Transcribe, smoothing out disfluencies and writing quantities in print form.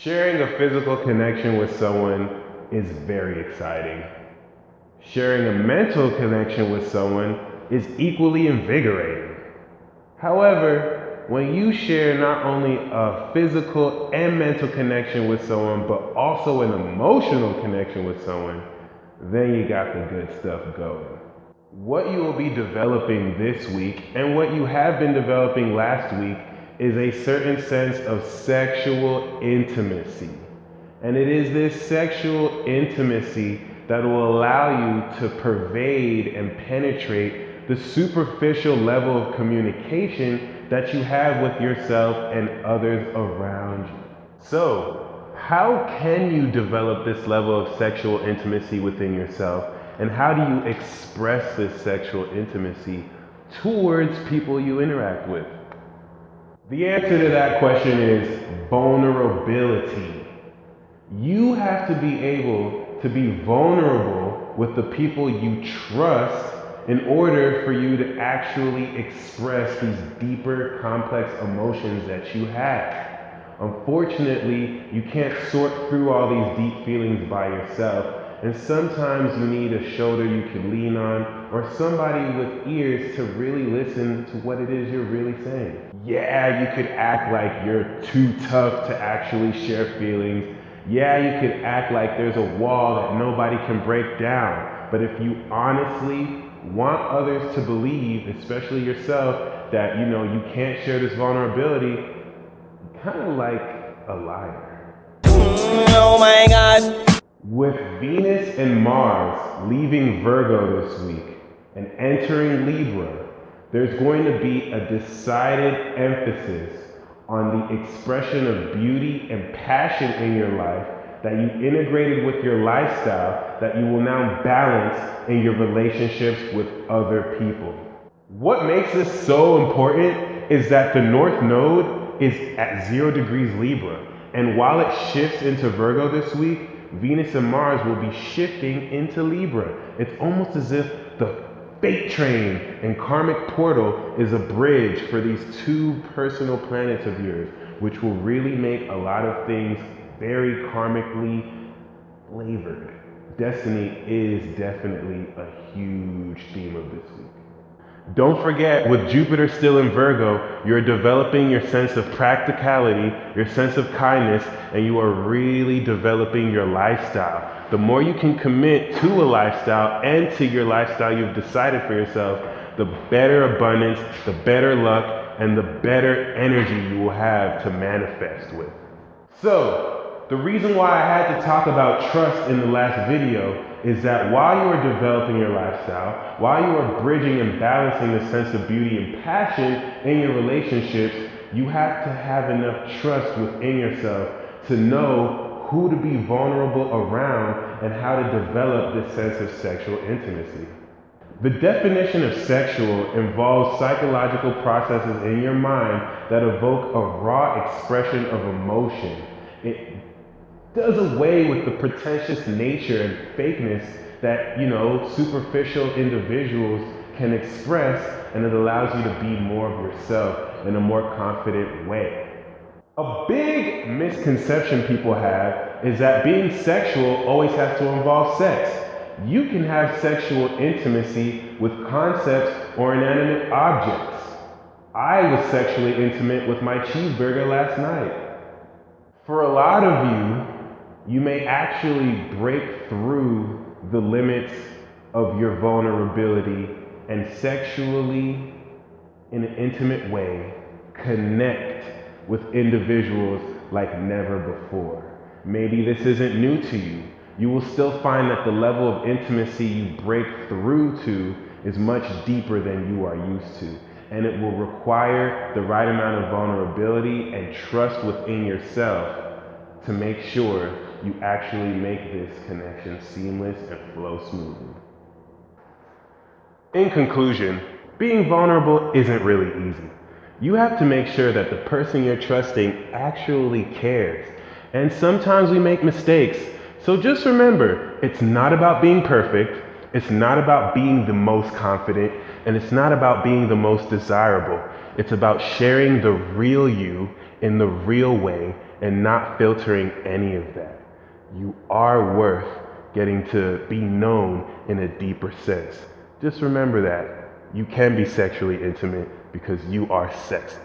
Sharing a physical connection with someone is very exciting. Sharing a mental connection with someone is equally invigorating. However, when you share not only a physical and mental connection with someone, but also an emotional connection with someone, then you got the good stuff going. What you will be developing this week and what you have been developing last week is a certain sense of sexual intimacy. And it is this sexual intimacy that will allow you to pervade and penetrate the superficial level of communication that you have with yourself and others around you. So, how can you develop this level of sexual intimacy within yourself? And how do you express this sexual intimacy towards people you interact with? The answer to that question is vulnerability. You have to be able to be vulnerable with the people you trust in order for you to actually express these deeper, complex emotions that you have. Unfortunately, you can't sort through all these deep feelings by yourself. And sometimes you need a shoulder you can lean on, or somebody with ears to really listen to what it is you're really saying. Yeah, you could act like you're too tough to actually share feelings. Yeah, you could act like there's a wall that nobody can break down. But if you honestly want others to believe, especially yourself, that you can't share this vulnerability, kind of like a liar. Oh my God. With Venus and Mars leaving Virgo this week and entering Libra, there's going to be a decided emphasis on the expression of beauty and passion in your life that you integrated with your lifestyle that you will now balance in your relationships with other people. What makes this so important is that the North Node is at 0 degrees Libra, and while it shifts into Virgo this week, Venus and Mars will be shifting into Libra. It's almost as if the fate train and karmic portal is a bridge for these two personal planets of yours, which will really make a lot of things very karmically flavored. Destiny is definitely a huge theme of this week. Don't forget, with Jupiter still in Virgo, you're developing your sense of practicality, your sense of kindness, and you are really developing your lifestyle. The more you can commit to a lifestyle and to your lifestyle you've decided for yourself, the better abundance, the better luck, and the better energy you will have to manifest with. So, the reason why I had to talk about trust in the last video is that while you are developing your lifestyle, while you are bridging and balancing the sense of beauty and passion in your relationships, you have to have enough trust within yourself to know who to be vulnerable around and how to develop this sense of sexual intimacy. The definition of sexual involves psychological processes in your mind that evoke a raw expression of emotion. It does away with the pretentious nature and fakeness that, superficial individuals can express, and it allows you to be more of yourself in a more confident way. A big misconception people have is that being sexual always has to involve sex. You can have sexual intimacy with concepts or inanimate objects. I was sexually intimate with my cheeseburger last night. For a lot of you may actually break through the limits of your vulnerability and sexually, in an intimate way, connect with individuals like never before. Maybe this isn't new to you. You will still find that the level of intimacy you break through to is much deeper than you are used to. And it will require the right amount of vulnerability and trust within yourself to make sure you actually make this connection seamless and flow smoothly. In conclusion, being vulnerable isn't really easy. You have to make sure that the person you're trusting actually cares. And sometimes we make mistakes. So just remember, it's not about being perfect, it's not about being the most confident, and it's not about being the most desirable. It's about sharing the real you in the real way and not filtering any of that. You are worth getting to be known in a deeper sense. Just remember that. You can be sexually intimate because you are sexy.